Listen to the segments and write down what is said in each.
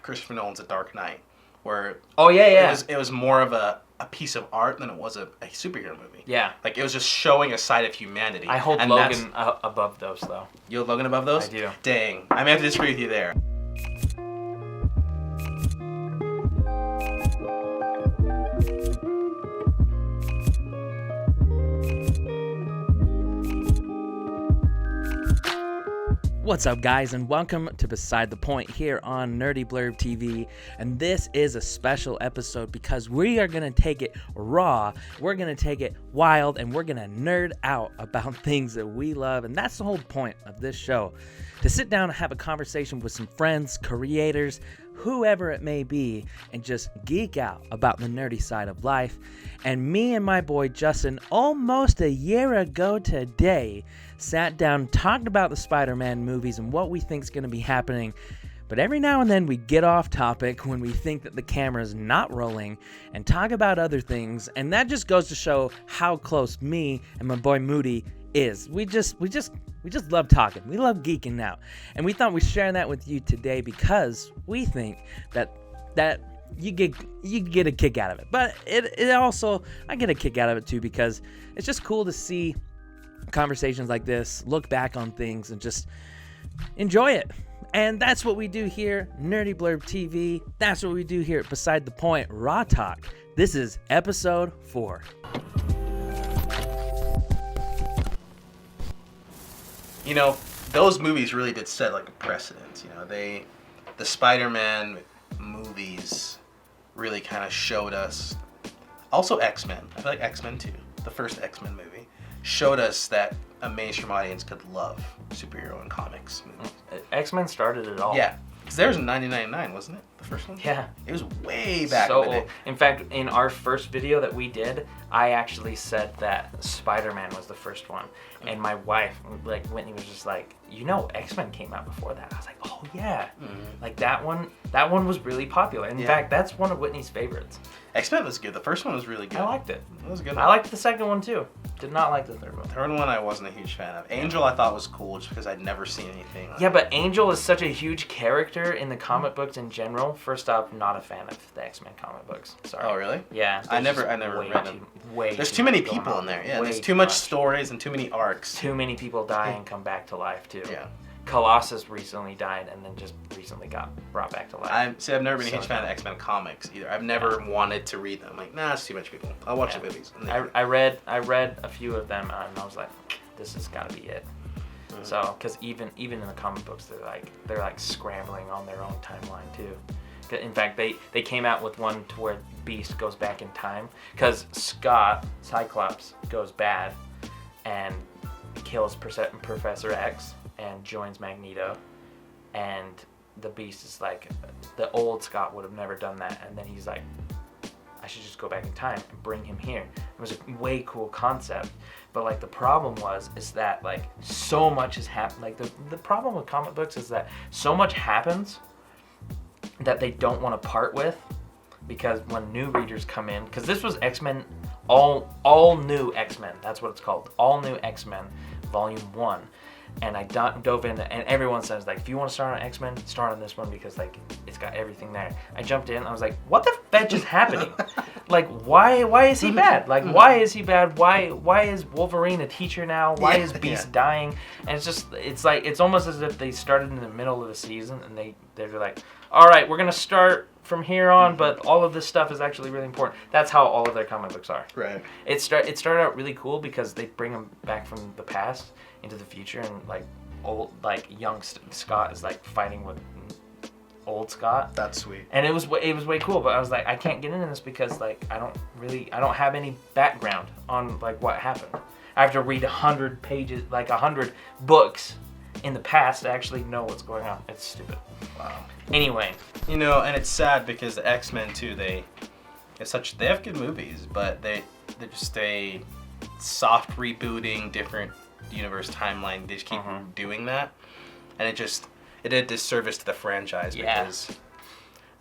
Christopher Nolan's The Dark Knight, where it was more of a piece of art than it was a superhero movie. Yeah. Like, it was just showing a side of humanity. I hold Logan above those, though. You hold Logan above those? I do. Dang. I may have to disagree with you there. What's up, guys, and welcome to Beside the Point here on Nerdy Blurb TV. And this is a special episode because we are going to take it raw, we're going to take it wild, and we're going to nerd out about things that we love. And that's the whole point of this show, to sit down and have a conversation with some friends, creators, whoever it may be, and just geek out about the nerdy side of life. And me and my boy Justin, almost a year ago today, sat down and talked about the Spider-Man movies and what we think is going to be happening. But every now and then we get off topic when we think that the camera's not rolling and talk about other things, and that just goes to show how close me and my boy Moody is. We just love talking. We love geeking out. And we thought we'd share that with you today because we think that you get a kick out of it. But it also, I get a kick out of it too, because it's just cool to see conversations like this, look back on things, and just enjoy it. And that's what we do here, Nerdy Blurb TV. That's what we do here at Beside the Point Raw Talk. This is episode 4. You know, those movies really did set like a precedent. You know, the Spider-Man movies really kind of showed us. Also, X-Men. I feel like X-Men too. The first X-Men movie showed us that a mainstream audience could love superhero and comics movies. X-Men started it all. Yeah, because there was in 1999, wasn't it? The first one. Yeah. It was way back So in the day. old. In fact, in our first video that we did, I actually said that Spider-Man was the first one. And my wife, like Whitney, was just like, you know, X-Men came out before that. I was like, oh yeah. Like that one was really popular. In fact, that's one of Whitney's favorites. X-Men was good. The first one was really good. I liked it. It was a good. I liked the second one too. Did not like the third one. The third one I wasn't a huge fan of. Angel I thought was cool just because I'd never seen anything. Yeah, but Angel is such a huge character in the comic books in general. First off, not a fan of the X-Men comic books. Sorry. Oh, really? Yeah. I never read them. There's too many people in there. Yeah, there's too much stories and too many arcs. Too many people die and come back to life too. Yeah. Colossus recently died and then just recently got brought back to life. I've never been a huge fan of X-Men comics either. I've never wanted to read them. I'm like, nah, it's too much people. I'll watch the movies. I read a few of them and I was like, this has got to be it. So, because even in the comic books, they're like scrambling on their own timeline too. In fact, they came out with one to where Beast goes back in time because Scott Cyclops goes bad and kills Professor X and joins Magneto, and the Beast is like, the old Scott would have never done that, and then he's like, I should just go back in time and bring him here. It was a way cool concept, but like the problem is that like so much has happened. Like the problem with comic books is that so much happens that they don't want to part with, because when new readers come in, because this was X-Men, all new X-Men, that's what it's called, all new X-Men volume 1. And I dove in, and everyone says, like, if you want to start on X-Men, start on this one because, like, it's got everything there. I jumped in, I was like, what the fetch is happening? Like, why is he bad? Like, why is he bad? Why is Wolverine a teacher now? Why is Beast dying? And it's almost as if they started in the middle of the season, and they're like, all right, we're going to start from here on, but all of this stuff is actually really important. That's how all of their comic books are. Right. It started out really cool because they bring them back from the past into the future, and like young Scott is like fighting with old Scott. That's sweet. And it was way cool, but I was like, I can't get into this because like I don't have any background on like what happened. I have to read 100 pages, like 100 books in the past to actually know what's going on. It's stupid. Wow. Anyway, you know, and it's sad because the X-Men too, they have good movies, but they're just a soft rebooting, different universe timeline. They just keep doing that, and it did disservice to the franchise because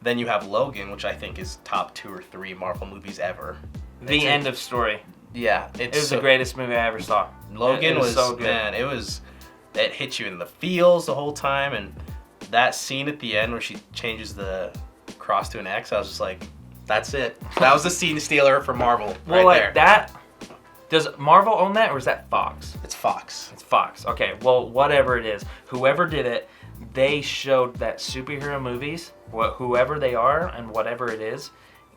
then you have Logan, which I think is top 2 or 3 Marvel movies ever. The end of story. Yeah, it was the greatest movie I ever saw. Logan was so good. Man, it hit you in the feels the whole time, and that scene at the end where she changes the cross to an X, I was just like, that's it. That was the scene stealer for Marvel. Well, right like there. that. Does Marvel own that, or is that Fox? It's Fox. It's Fox. Okay. Well, whatever it is, whoever did it, they showed that superhero movies, whoever they are and whatever it is,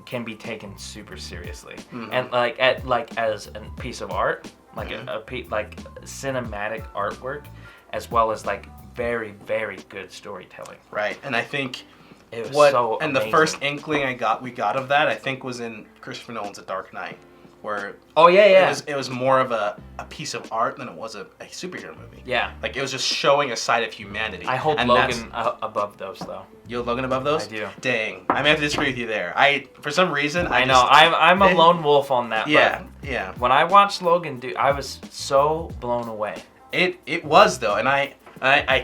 can be taken super seriously. And like as a piece of art, like like cinematic artwork, as well as like very, very good storytelling. Right, and I think it was so amazing. The first inkling we got of that, I think, was in Christopher Nolan's The Dark Knight, where it was more of a piece of art than it was a superhero movie. Yeah, like it was just showing a side of humanity. I hold Logan above those though. You hold Logan above those? I do. Dang, I may have to disagree with you there. For some reason, I know I'm a lone wolf on that. Yeah, but yeah. When I watched Logan, dude, I was so blown away. It was though, and I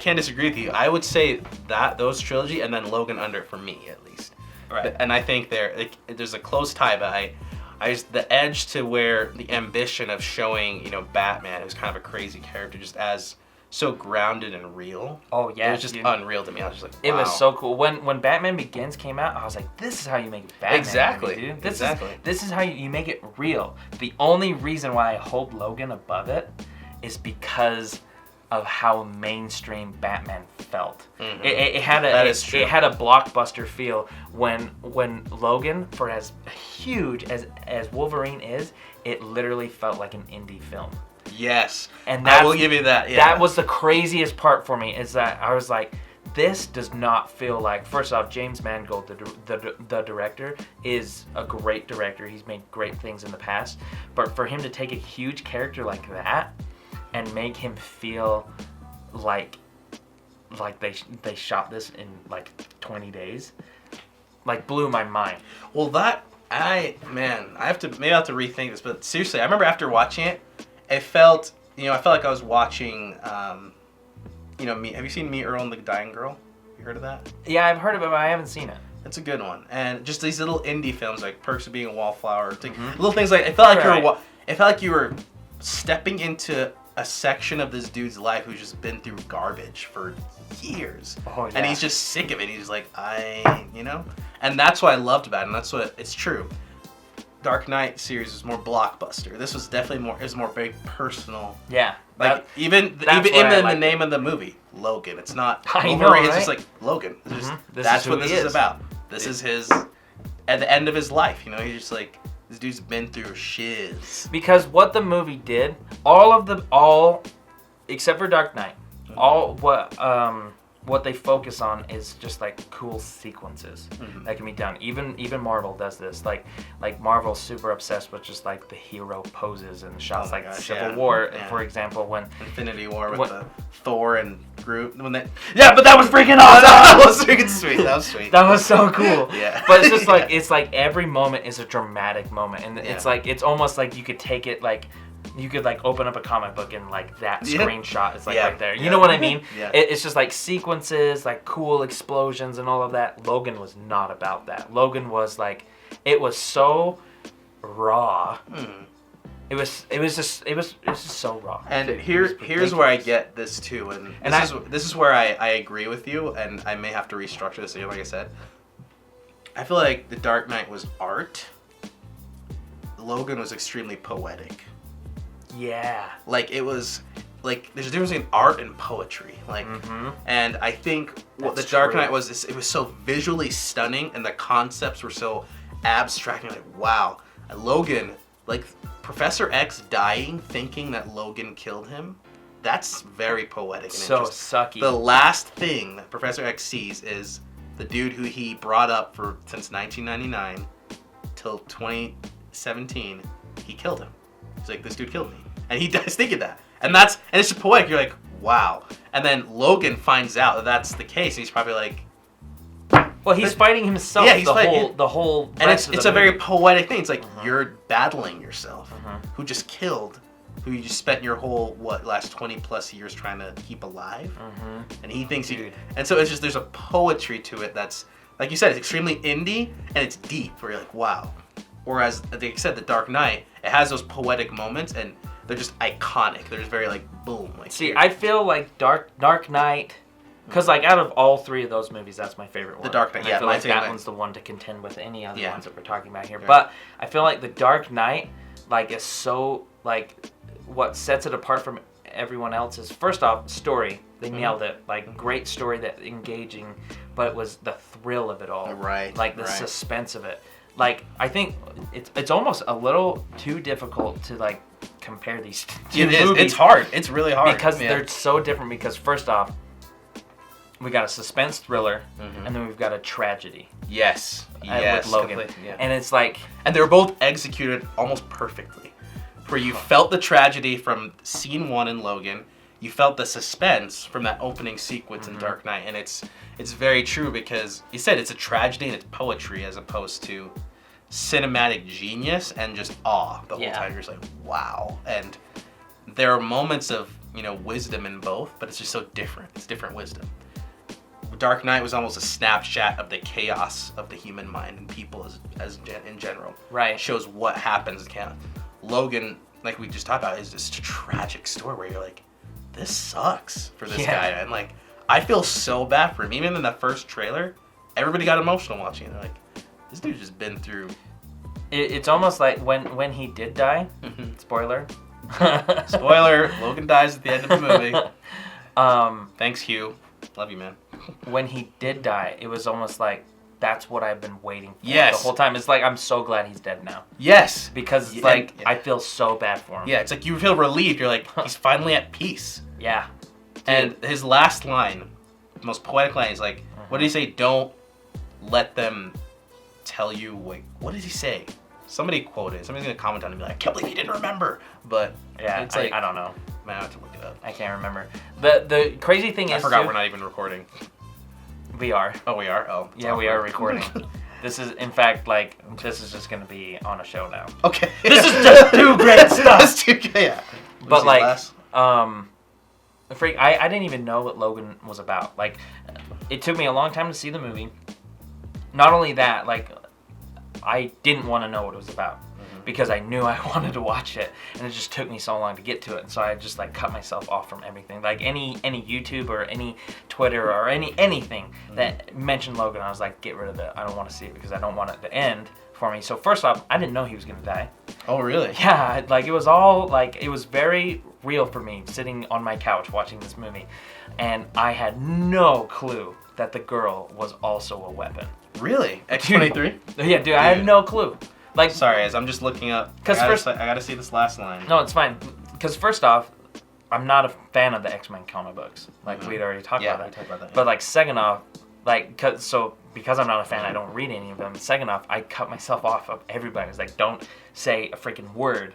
can't disagree with you. I would say that those trilogy and then Logan under it for me at least. Right. And I think there's a close tie, but I just the edge to where the ambition of showing, Batman, who's kind of a crazy character, just as so grounded and real. Oh yeah, it was just unreal to me. I was just like, wow. It was so cool. When Batman Begins came out, I was like, this is how you make Batman. Exactly, movie, dude. This is how you make it real. The only reason why I hold Logan above it is because of how mainstream Batman felt. Mm-hmm. It had a blockbuster feel when Logan, for as huge as Wolverine is, it literally felt like an indie film. Yes, and I will give you that. Yeah. That was the craziest part for me, is that I was like, this does not feel like. First off, James Mangold, the director, is a great director. He's made great things in the past, but for him to take a huge character like that and make him feel like they shot this in like 20 days, like blew my mind. Well, I have to rethink this, but seriously, I remember after watching it, it felt, I felt like I was watching, Me. Have you seen Me, Earl and the Dying Girl? You heard of that? Yeah, I've heard of it, but I haven't seen it. It's a good one, and just these little indie films like Perks of Being a Wallflower, little things like it felt like you were stepping into a section of this dude's life who's just been through garbage for years. Oh, yeah. And he's just sick of it. He's like, and that's what I loved about it, and that's what, it's true. Dark Knight series was more blockbuster. This was definitely more very personal. Yeah. Like, even in the name of the movie, Logan. It's not Wolverine, it's just like Logan. That's what this is about. This is his, at the end of his life, he's just like, this dude's been through shiz. Because what the movie did, except for Dark Knight, what they focus on is just like cool sequences that can be done. Even Marvel does this. Like Marvel's super obsessed with just like the hero poses and shots, Civil War, for example, when Infinity War with the Thor and Groot. But that was freaking awesome. That was freaking sweet. That was sweet. That was so cool. Yeah. But it's just like it's like every moment is a dramatic moment, and it's almost like you could take it like. You could like open up a comic book and like that screenshot is like right there. You know what I mean? Yeah. It's just like sequences, like cool explosions and all of that. Logan was not about that. Logan was like, it was so raw. It was just so raw. And here's where I get this too, and this is where I agree with you, and I may have to restructure this again, like I said. I feel like The Dark Knight was art. Logan was extremely poetic. Yeah. Like it was, like there's a difference between art and poetry. Like, and I think what The Dark Knight was, it was so visually stunning, and the concepts were so abstract. And like, wow, Logan, like Professor X dying, thinking that Logan killed him. That's very poetic and so interesting. Sucky. The last thing that Professor X sees is the dude who he brought up since 1999 till 2017. He killed him. He's like, this dude killed me. And he dies thinking that. And it's just poetic. You're like, wow. And then Logan finds out that that's the case. And he's probably like... Well, he's fighting himself the whole And it's a very poetic thing. It's like, you're battling yourself. Who just killed, who you just spent your whole, last 20 plus years trying to keep alive. And he thinks and so it's just, there's a poetry to it that's, like you said, it's extremely indie and it's deep where you're like, wow. Whereas, like you said, The Dark Knight, it has those poetic moments and they're just iconic. They're just very like, boom. Like, see, I feel like Dark Knight Because, like, out of all three of those movies, that's my favorite one. The Dark Knight, and I feel like that mine. one's the one to contend with any other ones that we're talking about here. Right. But I feel like The Dark Knight, like, is so, like, what sets it apart from everyone else is, first off, story. They nailed it. Like, great story, that engaging, but it was the thrill of it all. Right. Like, the suspense of it. Like, I think it's almost a little too difficult to, like, compare these two movies. It's hard. It's really hard. Because they're so different. Because, first off, we got a suspense thriller, and then we've got a tragedy. Yes. With Logan. Yeah. And it's like... And they were both executed almost perfectly. Where you felt the tragedy from scene 1 in Logan, you felt the suspense from that opening sequence in Dark Knight, and it's very true because you said it's a tragedy and it's poetry as opposed to cinematic genius and just awe the whole time. You're just like, wow. And there are moments of, you know, wisdom in both, but it's just so different. It's different wisdom. Dark Knight was almost a snapshot of the chaos of the human mind and people in general. Right. It shows what happens. Logan, like we just talked about, is this tragic story where you're like, this sucks for this guy. And like, I feel so bad for him. Even in the first trailer, everybody got emotional watching it. They're like, this dude's just been through. It's almost like when he did die, spoiler. Spoiler, Logan dies at the end of the movie. Thanks, Hugh. Love you, man. When he did die, it was almost like, that's what I've been waiting for the whole time. It's like, I'm so glad he's dead now. Yes. Because it's like, I feel so bad for him. Yeah, it's like you feel relieved. You're like, he's finally at peace. Yeah. Dude. And his last line, the most poetic line, is like, what did he say? Don't let them tell you, like, what did he say? Somebody quoted it. Somebody's going to comment on it and be like, I can't believe he didn't remember. But yeah, it's like, I don't know. Man, I have to look it up. I can't remember. The crazy thing is, I forgot we're not even recording. We are. Oh, we are? Oh. Yeah, we are recording. This is, in fact, like, this is just going to be on a show now. Okay. This is just too great stuff. That's too good, yeah. But, like, I didn't even know what Logan was about. Like, it took me a long time to see the movie. Not only that, like, I didn't want to know what it was about. Because I knew I wanted to watch it, and it just took me so long to get to it. And so I just like cut myself off from everything. Like any YouTube or any Twitter or anything that mentioned Logan, I was like, get rid of it. I don't want to see it because I don't want it to end for me. So first off, I didn't know he was gonna die. Oh really? Yeah, like it was all like, it was very real for me sitting on my couch watching this movie, and I had no clue that the girl was also a weapon. Really? X-23? Yeah, dude, I had no clue. Like, sorry, as I'm just looking up. I gotta see this last line. No, it's fine. Because first off, I'm not a fan of the X-Men comic books. Like we'd already talked about that. We talked about that. Yeah. But like second off, like because I'm not a fan, I don't read any of them. Second off, I cut myself off of everybody. It's like, don't say a freaking word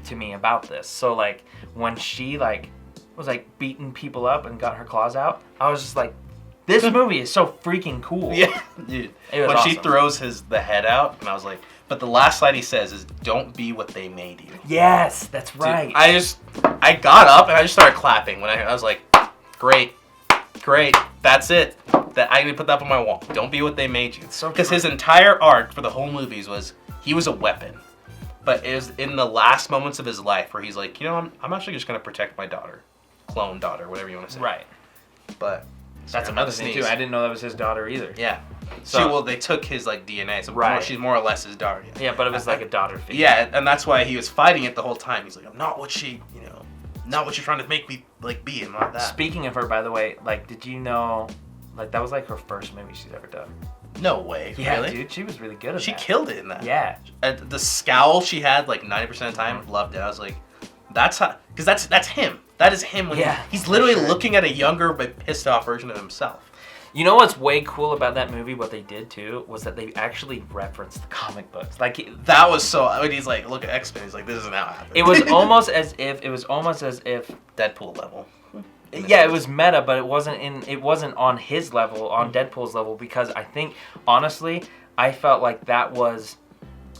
to me about this. So like when she like was like beating people up and got her claws out, I was just like, this movie is so freaking cool. Yeah, dude. When awesome. She throws the head out, and I was like, but the last line he says is, "Don't be what they made you." Yes, that's right. Dude, I got up and I just started clapping when I was like, great, that's it. That I need to put that up on my wall. Don't be what they made you. Because his entire arc for the whole movies was he was a weapon, but it was in the last moments of his life where he's like, you know, I'm actually just gonna protect my daughter, clone daughter, whatever you want to say. Right. But that's another thing too. I didn't know that was his daughter either. Yeah. So they took his like DNA, so she's more or less his daughter. Yeah, but it was like a daughter figure. Yeah, and that's why he was fighting it the whole time. He's like, I'm not what she, not what you're trying to make me like be, and not that. Speaking of her, by the way, like, did you know, like, that was like her first movie she's ever done? No way. Yeah, really? Dude, she was really good at She that. killed it in that. Yeah. The scowl she had like 90% of the time, loved it. I was like, that's how, because that's him. That is him when he's literally looking at a younger but pissed off version of himself. You know what's way cool about that movie? What they did too was that they actually referenced the comic books. Like that was so. When he's like, look at X-Men. He's like, this isn't how it happened. It was almost as if Deadpool level. Yeah, it was meta, but it wasn't on his level, on Deadpool's level, because I think honestly, I felt like that was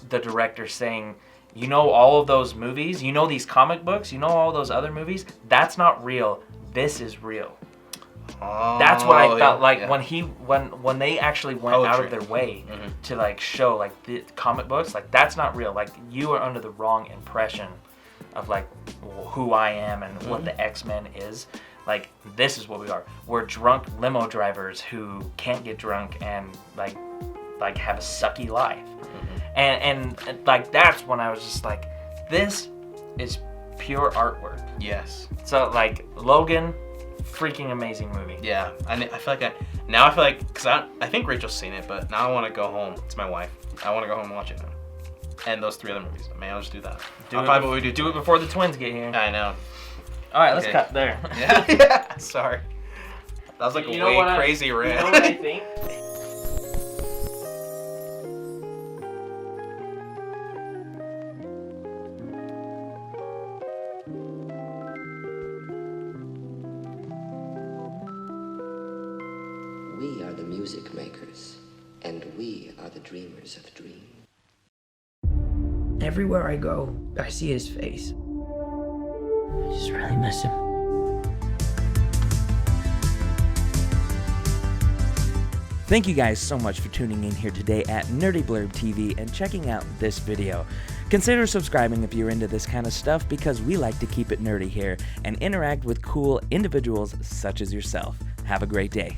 the director saying, you know, all of those movies, you know, these comic books, you know, all those other movies, that's not real. This is real. Oh, that's what I felt like when they actually went out of their way to like show like the comic books, like that's not real. Like you are under the wrong impression of like who I am and what the X-Men is. like, this is what we are. We're drunk limo drivers who can't get drunk and like have a sucky life. And like, that's when I was just like, this is pure artwork. Yes. So like, Logan, freaking amazing movie. Yeah, I feel like because I think Rachel's seen it, but now I want to go home. It's my wife. I want to go home and watch it now. And those 3 other movies. Maybe I'll just do that. Do it before the twins get here. I know. All right, let's cut there. Yeah. Sorry. That was like a way crazy rant. You know what I think? We are the music makers, and we are the dreamers of dreams. Everywhere I go, I see his face. I just really miss him. Thank you guys so much for tuning in here today at Nerdy Blurb TV and checking out this video. Consider subscribing if you're into this kind of stuff, because we like to keep it nerdy here and interact with cool individuals such as yourself. Have a great day.